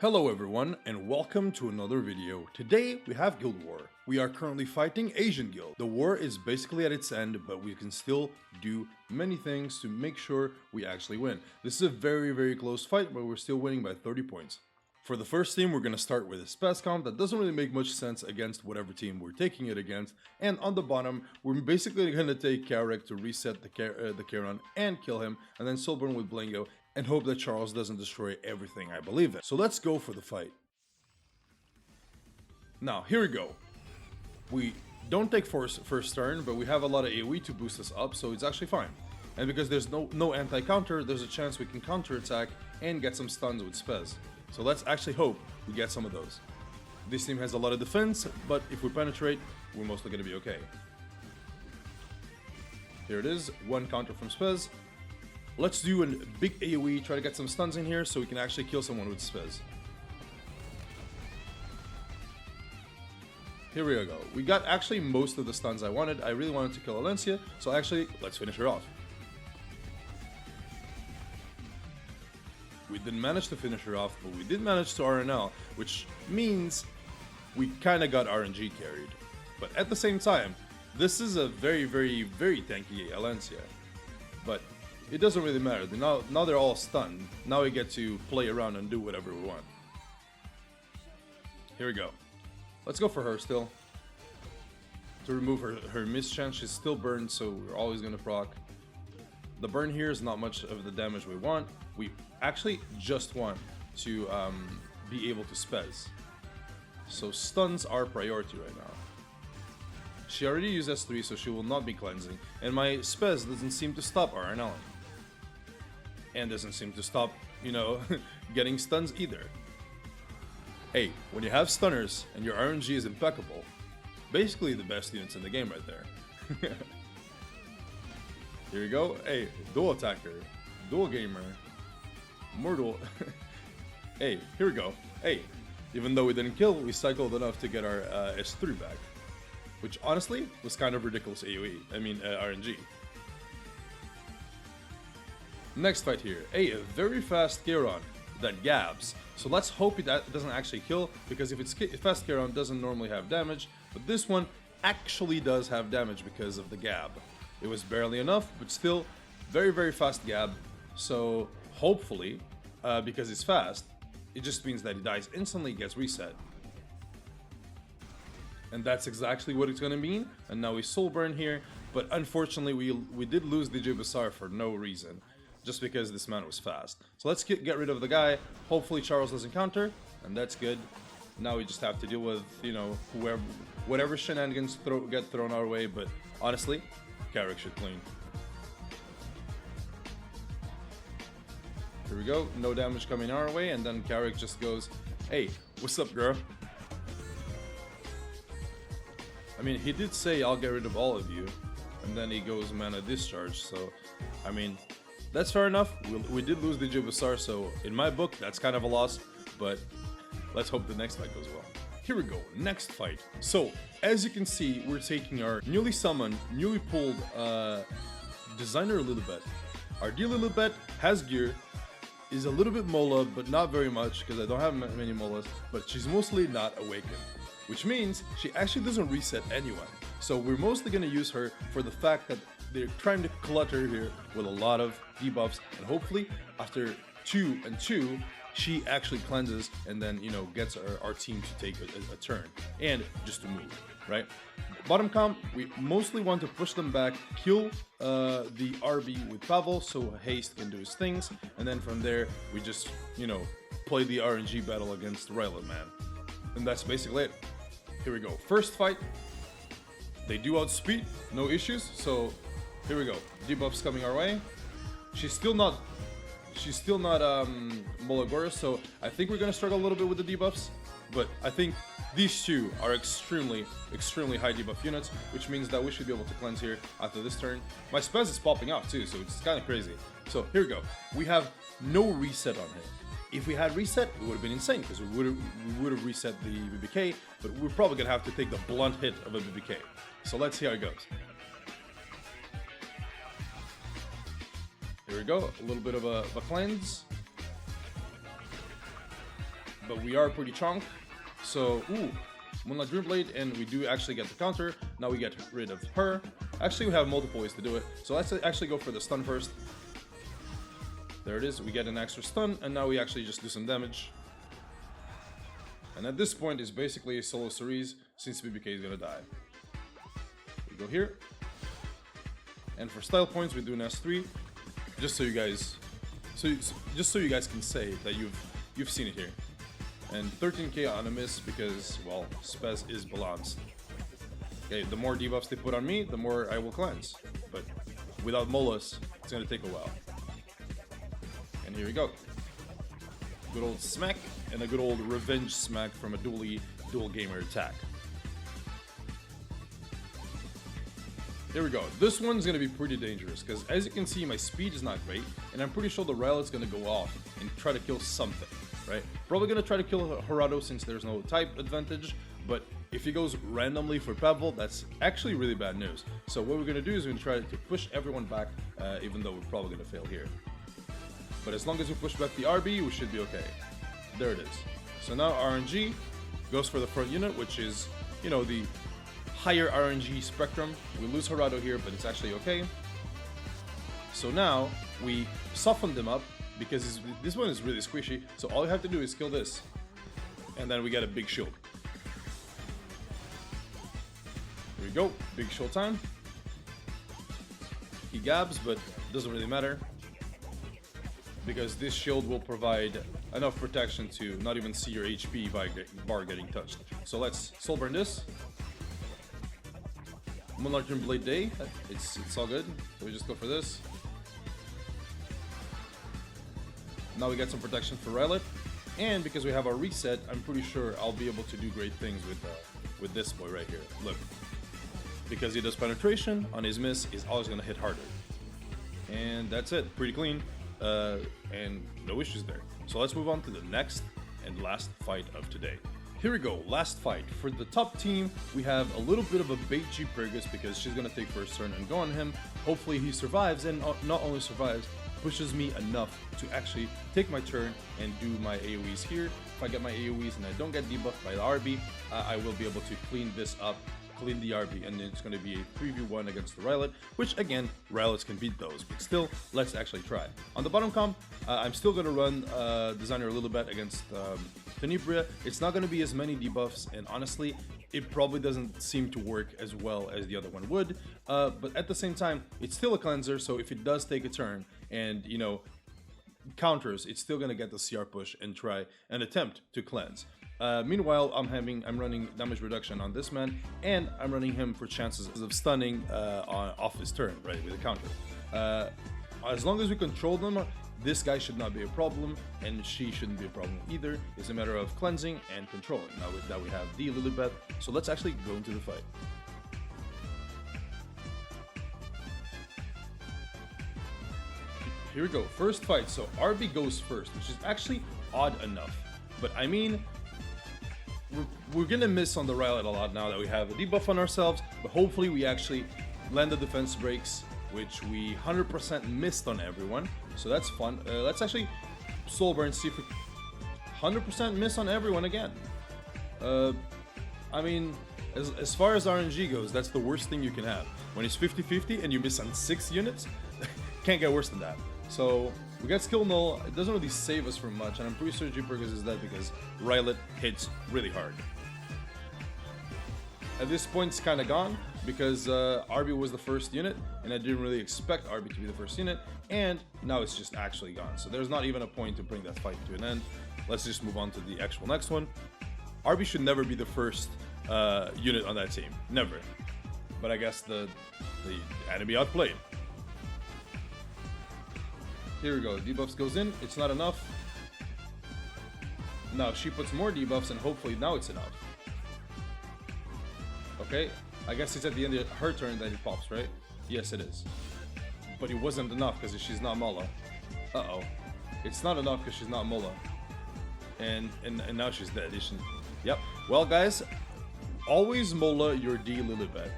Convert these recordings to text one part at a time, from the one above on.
Hello everyone and welcome to another video. Today we have Guild War. We are currently fighting Asian Guild. The war is basically at its end, but we can still do many things to make sure we actually win. This is a very close fight, but we're still winning by 30 points. For the first team, we're going to start with a Spez comp that doesn't really make much sense against whatever team we're taking it against. And on the bottom, we're basically going to take Carrick to reset the Charon and kill him, and then Soulburn with Blingo, and hope that Charles doesn't destroy everything I believe in. So let's go for the fight. Now, here we go. We don't take first turn, but we have a lot of AoE to boost us up, so it's actually fine. And because there's no anti-counter, there's a chance we can counter-attack and get some stuns with Spez. So let's actually hope we get some of those. This team has a lot of defense, but if we penetrate, we're mostly going to be okay. Here it is, one counter from Spez. Let's do a big AoE, try to get some stuns in here so we can actually kill someone with Spez. Here we go. We got actually most of the stuns I wanted. I really wanted to kill Alencia, so actually, let's finish her off. We didn't manage to finish her off, but we did manage to RNL, which means we kind of got RNG carried. But at the same time, this is a very tanky Alencia. But it doesn't really matter. Now they're all stunned. Now we get to play around and do whatever we want. Here we go. Let's go for her still. To remove her mischance, she's still burned, so we're always going to proc. The burn here is not much of the damage we want. We actually just want to be able to Spez. So stuns are priority right now. She already used S3, so she will not be cleansing. And my Spez doesn't seem to stop RNLing. And doesn't seem to stop, getting stuns either. Hey, when you have stunners and your RNG is impeccable, basically the best units in the game right there. Here we go. Hey, dual attacker, dual gamer, mortal. Hey, here we go. Hey, even though we didn't kill, we cycled enough to get our S3 back, which honestly was kind of ridiculous AoE. RNG. Next fight here. Hey, a very fast Charon that gabs. So let's hope it doesn't actually kill, because if it's fast Charon, it doesn't normally have damage, but this one actually does have damage because of the gab. It was barely enough, but still very fast gab. So hopefully, because it's fast, it just means that he dies instantly, gets reset. And that's exactly what it's gonna mean. And now we soul burn here, but unfortunately we did lose DJ Basar for no reason, just because this man was fast. So let's get rid of the guy. Hopefully Charles doesn't counter, and that's good. Now we just have to deal with, whatever shenanigans get thrown our way, but honestly, Carrick should clean. Here we go, no damage coming our way, and then Carrick just goes, hey, what's up, girl? He did say, I'll get rid of all of you, and then he goes mana discharge, so, that's fair enough. We did lose DJ Basar, so in my book, that's kind of a loss, but let's hope the next fight goes well. Here we go, next fight. So, as you can see, we're taking our newly summoned, newly pulled designer Lilibet. Our dear Lilibet has gear, is a little bit Mola, but not very much, because I don't have many Molas, but she's mostly not awakened. Which means she actually doesn't reset anyone. So we're mostly going to use her for the fact that they're trying to clutter here with a lot of debuffs, and hopefully after 2 and 2, she actually cleanses and then, gets our team to take a turn and just to move, right? Bottom comp, we mostly want to push them back, kill the RB with Pavel so Haste can do his things, and then from there, we just, play the RNG battle against Ryland Man. And that's basically it. Here we go. First fight. They do outspeed, no issues, so here we go. Debuffs coming our way. She's still not Molagora, so I think we're gonna struggle a little bit with the debuffs, but I think these two are extremely high debuff units, which means that we should be able to cleanse here after this turn. My Spez is popping off too, so it's kind of crazy. So here we go. We have no reset on him. If we had reset, it would have been insane, because we would have reset the BBK, but we're probably gonna have to take the blunt hit of a BBK. So let's see how it goes. Here we go, a little bit of a cleanse. but we are pretty chunk. So, ooh, Moonlight Dreamblade, and we do actually get the counter. Now we get rid of her. Actually, we have multiple ways to do it. So let's actually go for the stun first. There it is. We get an extra stun, and now we actually just do some damage. And at this point, it's basically a solo series since BBK is gonna die. We go here. And for style points, we do an S3, just so you guys, just so you guys can say that you've seen it here. And 13k on a miss because, well, Spez is balanced. Okay, the more debuffs they put on me, the more I will cleanse. But without Molas, it's gonna take a while. And here we go. Good old smack, and a good old revenge smack from a dual gamer attack. There we go. This one's gonna be pretty dangerous, because as you can see, my speed is not great, and I'm pretty sure the Rylet's gonna go off and try to kill something. Right? Probably gonna try to kill Harado since there's no type advantage, but if he goes randomly for Pebble, that's actually really bad news. So what we're gonna do is we're gonna try to push everyone back, even though we're probably gonna fail here. But as long as we push back the RB, we should be okay. There it is. So now RNG goes for the front unit, which is, you know, the higher RNG spectrum. We lose Harado here, but it's actually okay. So now we soften them up, because this one is really squishy, so all you have to do is kill this, and then we get a big shield. Here we go, big shield time. He gabs, but doesn't really matter, because this shield will provide enough protection to not even see your HP bar getting touched. So let's soul burn this. Moonlight Dreamblade Day, it's all good, so we just go for this. Now we get some protection for Rylet, and because we have our reset, I'm pretty sure I'll be able to do great things with this boy right here. Look, because he does penetration on his miss, he's always gonna hit harder, and that's it. Pretty clean, and no issues there. So let's move on to the next and last fight of today. Here we go, last fight. For the top team, we have a little bit of a bait G Pergus because she's gonna take first turn and go on him. Hopefully he survives, and not only survives, pushes me enough to actually take my turn and do my AoEs here. If I get my AoEs and I don't get debuffed by the RB, I will be able to clean this up, clean the RB, and then it's going to be a 3v1 against the Rylet, which again, Rylets can beat those, but still, let's actually try. On the bottom comp, I'm still going to run Designer a little bit against Tenebria. It's not going to be as many debuffs, and honestly, it probably doesn't seem to work as well as the other one would, but at the same time, it's still a cleanser, so if it does take a turn, and, you know, counters, it's still gonna get the CR push and try and attempt to cleanse. Meanwhile, I'm running damage reduction on this man, and I'm running him for chances of stunning off his turn, right, with a counter. As long as we control them, this guy should not be a problem, and she shouldn't be a problem either. It's a matter of cleansing and controlling. Now that we have the Lilibet, so let's actually go into the fight. Here we go, first fight. So RB goes first, which is actually odd enough. But I mean, we're gonna miss on the Rylet a lot now that we have a debuff on ourselves, but hopefully we actually land the defense breaks, which we 100% missed on everyone. So that's fun. Let's actually soul burn, see if we 100% miss on everyone again. I mean, as far as RNG goes, that's the worst thing you can have. When it's 50-50 and you miss on 6 units, can't get worse than that. So we got skill null. It doesn't really save us from much, and I'm pretty sure G-Pergus is dead because Rylet hits really hard. At this point, it's kind of gone because RB was the first unit, and I didn't really expect RB to be the first unit, and now it's just actually gone. So there's not even a point to bring that fight to an end. Let's just move on to the actual next one. RB should never be the first unit on that team. Never. But I guess the enemy outplayed. Here we go, debuffs goes in, it's not enough. Now she puts more debuffs and hopefully now it's enough. Okay, I guess it's at the end of her turn that it pops, right? Yes, it is. But it wasn't enough because she's not Mola. Uh-oh. It's not enough because she's not Mola. And now she's dead, isn't she? Yep. Well, guys, always Mola your D Lilibet.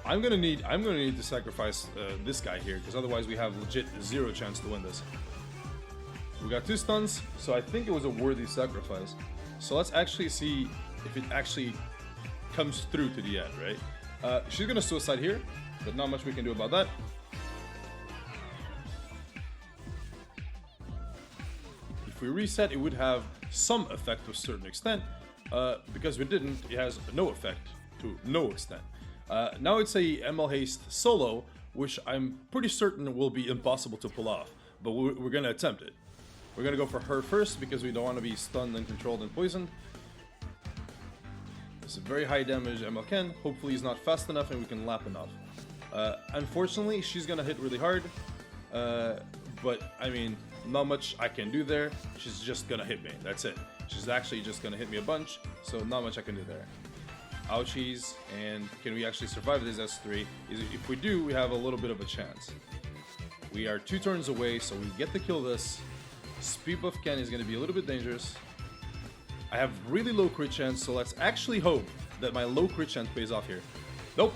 I'm gonna need to sacrifice this guy here because otherwise we have legit 0 chance to win this. We got 2 stuns, so I think it was a worthy sacrifice. So let's actually see if it actually comes through to the end, right? She's gonna suicide here, but not much we can do about that. If we reset, it would have some effect to a certain extent. Because we didn't, it has no effect to no extent. Now it's a ML Haste solo, which I'm pretty certain will be impossible to pull off, but we're gonna attempt it. We're gonna go for her first because we don't want to be stunned and controlled and poisoned. It's a very high damage ML Ken. Hopefully he's not fast enough and we can lap enough. Unfortunately, she's gonna hit really hard, but I mean, not much I can do there. She's just gonna hit me, that's it. She's actually just gonna hit me a bunch, so not much I can do there. Ouchies, and can we actually survive this S3? If we do, we have a little bit of a chance. We are 2 turns away, so we get to kill this. Speed buff Ken is gonna be a little bit dangerous. I have really low crit chance, so let's actually hope that my low crit chance pays off here. Nope.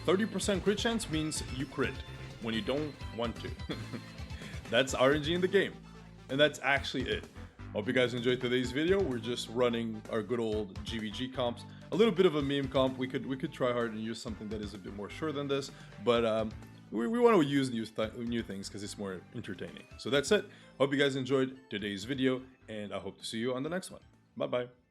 30% crit chance means you crit when you don't want to. That's RNG in the game. And that's actually it. Hope you guys enjoyed today's video. We're just running our good old GVG comps. A little bit of a meme comp. We could try hard and use something that is a bit more sure than this, but we want to use new things because it's more entertaining. So that's it. Hope you guys enjoyed today's video, and I hope to see you on the next one. Bye bye.